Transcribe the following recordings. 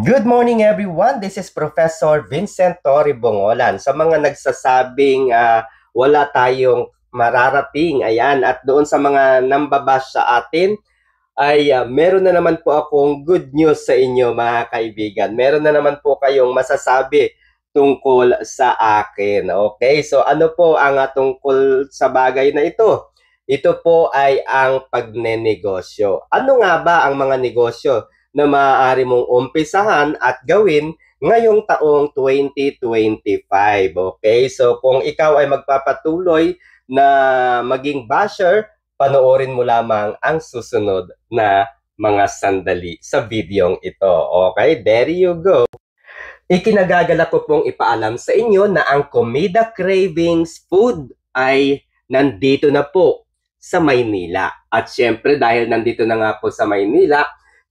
Good morning everyone. This is Professor Vincent Torre Bongolan. Sa mga nagsasabing wala tayong mararating, ayan, at doon sa mga nambabash sa atin, ay meron na naman po akong good news sa inyo mga kaibigan. Meron na naman po kayong masasabi tungkol sa akin. Okay, so ano po ang tungkol sa bagay na ito? Ito po ay ang pagnenegosyo. Ano nga ba ang mga negosyo na maaari mong umpisahan at gawin ngayong taong 2025? Okay, so kung ikaw ay magpapatuloy na maging basher, panoorin mo lamang ang susunod na mga sandali sa videong ito. Okay, there you go. Ikinagagalak ko pong ipaalam sa inyo na ang Comida Cravings Food ay nandito na po sa Maynila. At syempre dahil nandito na nga po sa Maynila,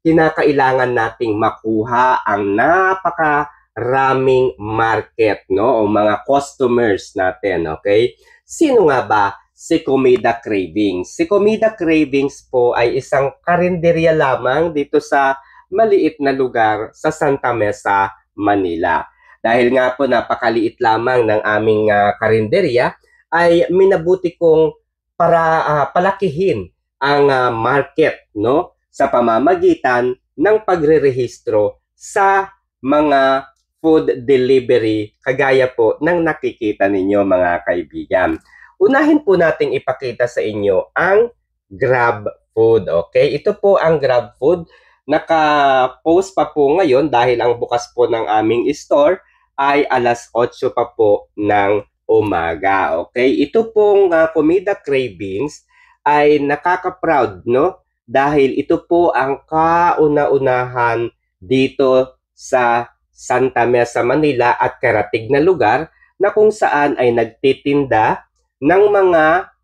kinakailangan nating makuha ang napakaraming market, no? O mga customers natin, okay? Sino nga ba si Comida Cravings? Si Comida Cravings po ay isang karinderya lamang dito sa maliit na lugar sa Santa Mesa, Manila. Dahil nga po napakaliit lamang ng aming karinderya, ay minabuti kong para palakihin ang market, no, sa pamamagitan ng pagrerehistro sa mga food delivery kagaya po ng nakikita ninyo mga kaibigan. Unahin po nating ipakita sa inyo ang Grab Food. Okay, ito po ang Grab Food. Naka-post pa po ngayon dahil ang bukas po ng aming store ay alas 8 pa po ng umaga. Okay, ito pong Comida Cravings ay nakaka-proud, no? Dahil ito po ang kauna-unahan dito sa Santa Mesa, Manila at karatig na lugar na kung saan ay nagtitinda ng mga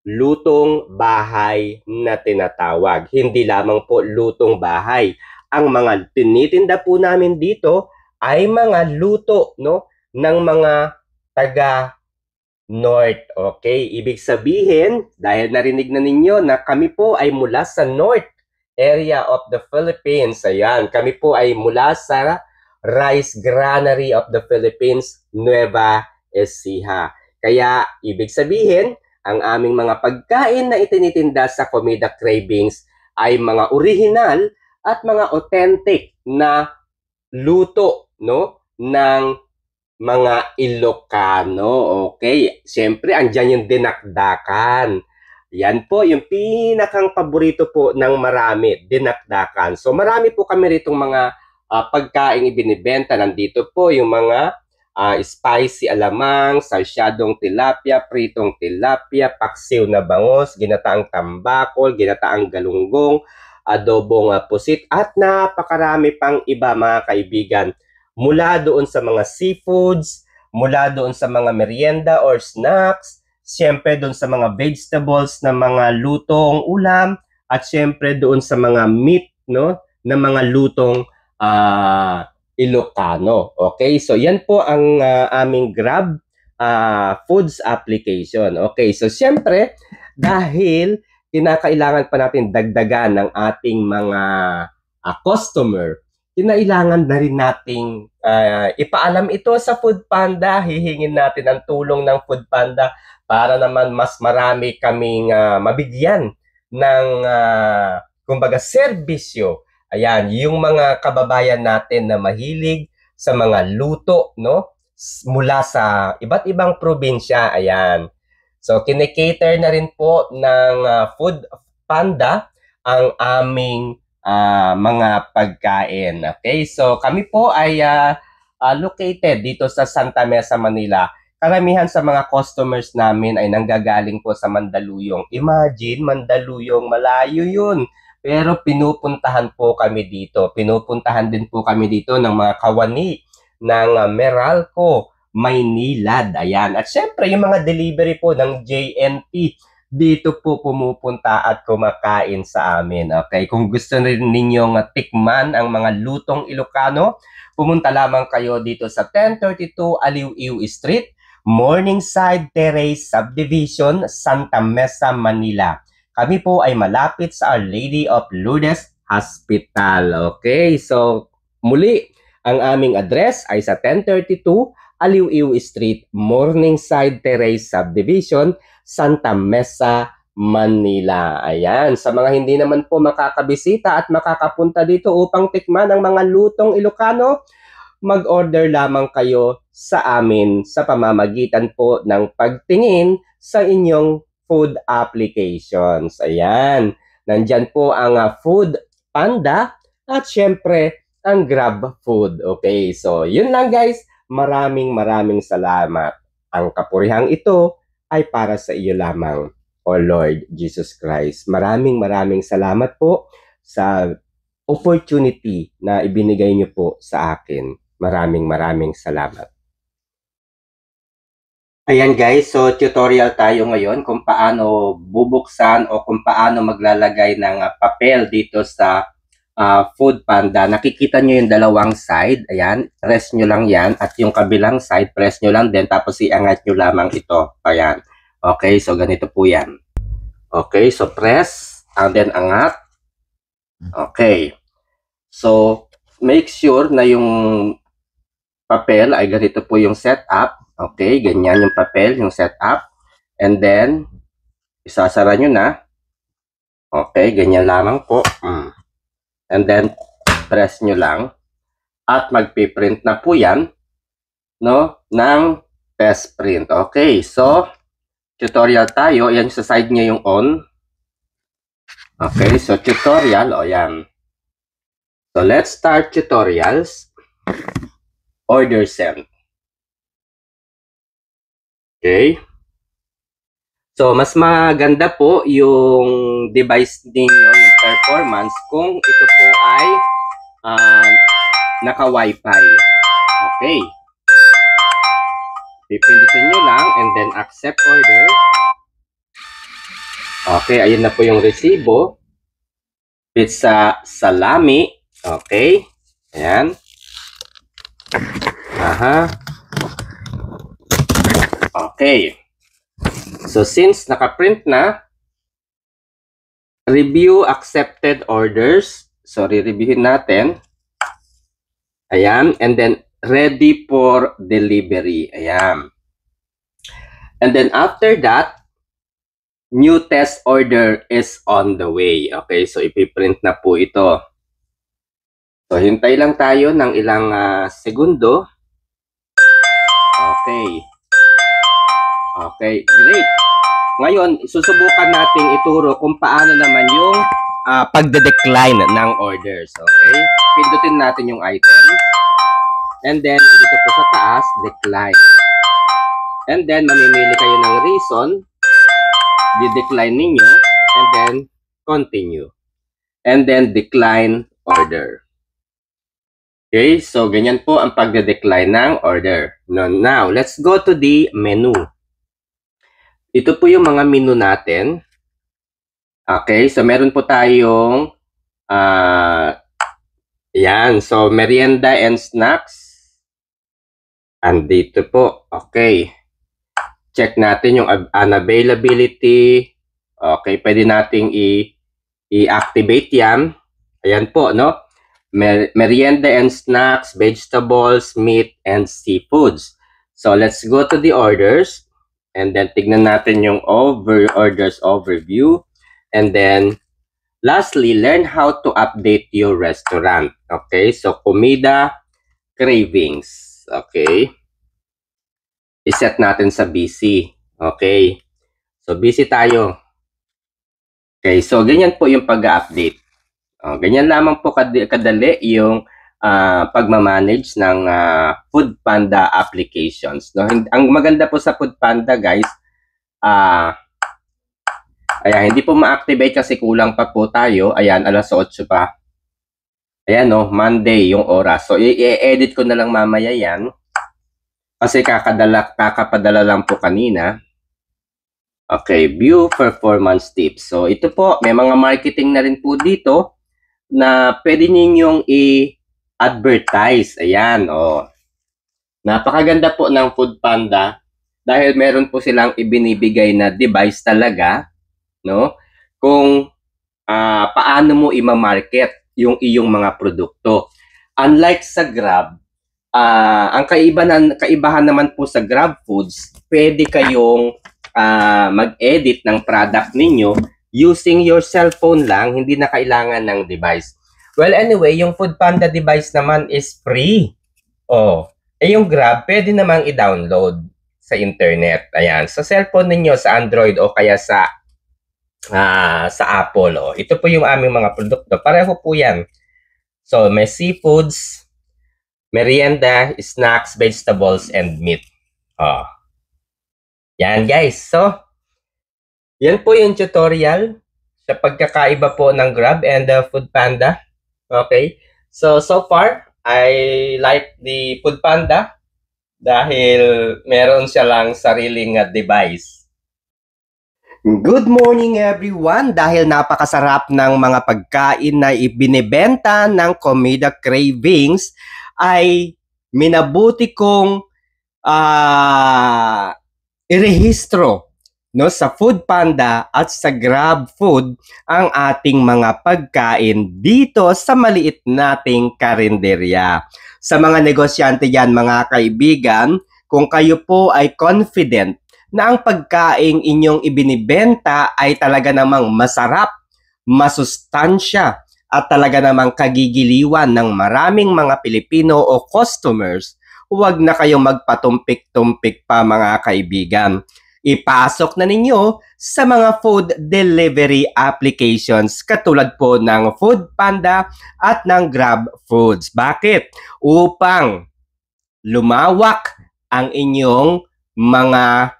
lutong bahay na tinatawag. Hindi lamang po lutong bahay. Ang mga tinitinda po namin dito ay mga luto, no, ng mga taga North. Okay, ibig sabihin, dahil narinig na ninyo na kami po ay mula sa North area of the Philippines. Ayan, kami po ay mula sa Rice Granary of the Philippines, Nueva Ecija. Kaya, ibig sabihin, ang aming mga pagkain na itinitinda sa Comida Cravings ay mga original at mga authentic na luto, no, ng mga Ilocano. Okay, siyempre andyan yung dinakdakan. Yan po yung pinakang paborito po ng marami, dinakdakan. So marami po kami ritong mga pagkain ibinibenta. Nandito po yung mga spicy alamang, sarsyadong tilapia, pritong tilapia, paksiw na bangos, ginataang tambakol, ginataang galunggong, adobong pusit, at napakarami pang iba mga kaibigan. Mula doon sa mga seafoods, mula doon sa mga merienda or snacks, siyempre doon sa mga vegetables na mga lutong ulam, at siyempre doon sa mga meat, no, na mga lutong Ilocano. Okay, so yan po ang aming Grab Foods application. Okay, so siyempre dahil kinakailangan pa natin dagdagan ng ating mga customer, kinailangan na rin nating ipaalam ito sa Foodpanda. Hihingin natin ang tulong ng Foodpanda para naman mas marami kaming mabigyan ng kumbaga serbisyo. Ayan, yung mga kababayan natin na mahilig sa mga luto, no, mula sa iba't ibang probinsya. Ayan. So kinikater na rin po ng Foodpanda ang aming mga pagkain. Okay, so kami po ay located dito sa Santa Mesa, Manila. Karamihan sa mga customers namin ay nanggagaling po sa Mandaluyong. Imagine, Mandaluyong, malayo yun. Pero pinupuntahan po kami dito. Pinupuntahan din po kami dito ng mga kawani ng Meralco, Maynilad. Ayan. At syempre, yung mga delivery po ng JNT, dito po pumupunta at kumakain sa amin. Okay, kung gusto rin ninyong tikman ang mga lutong Ilocano, pumunta lamang kayo dito sa 1032 Aliw-Iw Street, Morningside Terrace Subdivision, Santa Mesa, Manila. Kami po ay malapit sa Our Lady of Lourdes Hospital. Okay, so Muli, ang aming address ay sa 1032 Aliw-Iw Street, Morningside Terrace Subdivision, Santa Mesa, Manila. Ayan, sa mga hindi naman po makakabisita at makakapunta dito upang tikman ang mga lutong Ilocano, mag-order lamang kayo sa amin sa pamamagitan po ng pagtingin sa inyong food applications. Ayan, nandyan po ang Food Panda at syempre ang Grab Food. Okay, so yun lang guys. Maraming salamat. Ang kapurihang ito ay para sa iyo lamang, O Lord Jesus Christ. Maraming salamat po sa opportunity na ibinigay niyo po sa akin. Maraming salamat. Ayan guys, so tutorial tayo ngayon kung paano bubuksan o kung paano maglalagay ng papel dito sa Food Panda. Nakikita nyo yung dalawang side. Ayan, press nyo lang yan. At yung kabilang side, press nyo lang din. Tapos iangat nyo lamang ito. Ayan. Okay, so ganito po yan. Okay, so press. And then angat. Okay. So, make sure na yung papel ay ganito po yung setup. Okay, ganyan yung papel, yung setup. And then, isasara nyo na. Okay, ganyan lamang po. And then, press nyo lang. At magpiprint na po yan, no, ng test print. Okay, so, tutorial tayo. Yan sa side niya yung on. Okay, so tutorial. O, yan. So, let's start tutorials. Order sent. Okay. So, mas maganda po yung device ninyo, yung performance, kung ito po ay naka-Wi-Fi. Okay. Pipindutin nyo lang and then accept order. Okay, ayun na po yung resibo. Pizza salami. Okay. Ayan. Aha. Okay. So, since naka-print na, review accepted orders. So, re-reviewin natin. Ayan. And then, ready for delivery. Ayan. And then, after that, new test order is on the way. Okay. So, ipiprint na po ito. So, hintay lang tayo ng ilang segundo. Okay. Okay, great. Ngayon, susubukan nating ituro kung paano naman yung pagde-decline ng orders. Okay? Pindutin natin yung item. And then, dito po sa taas, decline. And then, mamimili kayo ng reason. Di-decline ninyo. And then, continue. And then, decline order. Okay? So, ganyan po ang pagde-decline ng order. Now, let's go to the menu. Ito po yung mga menu natin. Okay, so meron po tayong yan, so merienda and snacks. Andito po. Okay. Check natin yung unavailability. Okay, pwede nating i-activate yan. Ayan po, no? Merienda and snacks, vegetables, meat, and seafoods. So, let's go to the orders. And then, tignan natin yung orders overview. And then, lastly, learn how to update your restaurant. Okay? So, Comida Cravings. Okay? I-set natin sa busy. Okay? So, busy tayo. Okay? So, ganyan po yung pag-update. Ganyan lamang po kadali yung pagmamanage ng Food Panda applications. No? Ang maganda po sa Food Panda, guys, ayan, hindi po ma-activate kasi kulang pa po tayo. Ayan, alas 8 pa. Ayan, no, Monday yung oras. So, i-edit ko na lang mamaya yan. Kasi kakapadala lang po kanina. Okay, view performance tips. So, ito po, may mga marketing na rin po dito na pwede ninyong advertise. Ayan, oh. Napakaganda po ng Food Panda dahil meron po silang ibinibigay na device talaga, no? Kung paano mo i-market yung iyong mga produkto. unlike sa Grab, ang kaibahan naman po sa Grab Foods, pwede kayong mag-edit ng product ninyo using your cellphone lang, hindi na kailangan ng device. Well, anyway, yung Foodpanda device naman is free. Yung Grab, pwede namang i-download sa internet. Ayan, sa cellphone ninyo, sa Android o kaya sa Apple. Ito po yung aming mga produkto. Pareho po yan. So, may seafoods, merienda, snacks, vegetables, and meat. Yan guys. So, yan po yung tutorial sa pagkakaiba po ng Grab and Foodpanda. Okay. So far, I like the Foodpanda dahil meron siya lang sariling device. Good morning everyone! Dahil napakasarap ng mga pagkain na ibinebenta ng Comida Cravings, ay minabuti kong irehistro sa Foodpanda at sa Grab Food ang ating mga pagkain dito sa maliit nating karinderya. Sa mga negosyante dyan mga kaibigan, kung kayo po ay confident na ang pagkain inyong ibinibenta ay talaga namang masarap, masustansya, at talaga namang kagigiliwan ng maraming mga Pilipino o customers, huwag na kayong magpatumpik-tumpik pa mga kaibigan. Ipasok na ninyo sa mga food delivery applications katulad po ng Foodpanda at ng Grab Foods. Bakit? Upang lumawak ang inyong mga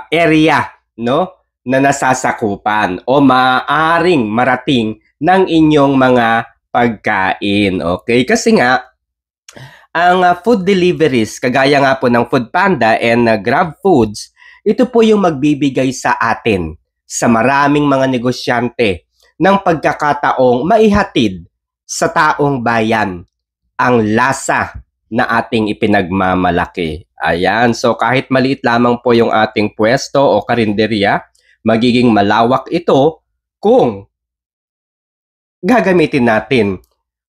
area na nasasakupan o maaaring marating ng inyong mga pagkain. Okay? Kasi nga, ang food deliveries, kagaya nga po ng Foodpanda and Grab Foods, ito po yung magbibigay sa atin, sa maraming mga negosyante, ng pagkakataong maihatid sa taong bayan ang lasa na ating ipinagmamalaki. Ayan, so kahit maliit lamang po yung ating pwesto o karinderya, magiging malawak ito kung gagamitin natin.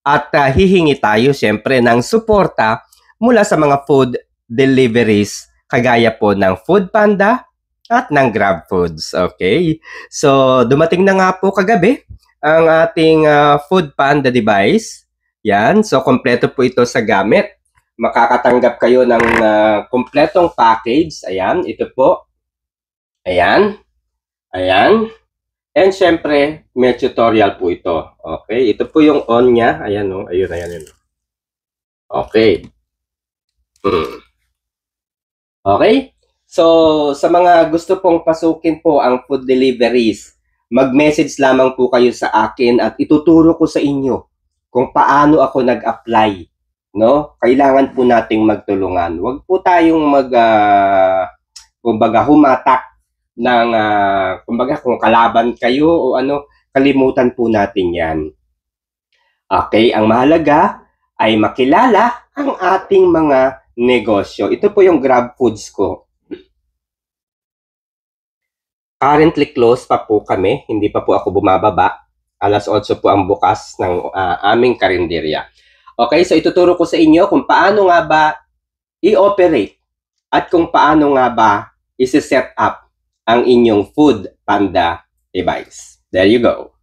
At hihingi tayo siyempre ng suporta mula sa mga food deliveries kagaya po ng Foodpanda at ng Grab Foods. Okay? So, dumating na nga po kagabi ang ating Foodpanda device. Yan. So, kompleto po ito sa gamit. Makakatanggap kayo ng kompletong package. Ayan. Ito po. Ayan. Ayan. And syempre, may tutorial po ito. Okay, ito po yung on niya. Ayan o, ayun. Okay. Okay, so sa mga gusto pong pasukin po ang food deliveries, mag-message lamang po kayo sa akin at ituturo ko sa inyo kung paano ako nag-apply. Kailangan po nating magtulungan. Huwag po tayong kumbaga humatak ng kumbaga kung kalaban kayo o kalimutan po natin yan. Okay, ang mahalaga ay makilala ang ating mga negosyo. Ito po yung Grab Foods ko. Currently closed pa po kami, hindi pa po ako bumababa. Alas 8 po ang bukas ng aming karinderya. Okay, so ituturo ko sa inyo kung paano nga ba i-operate at kung paano nga ba isi-set up ang inyong Foodpanda device. There you go.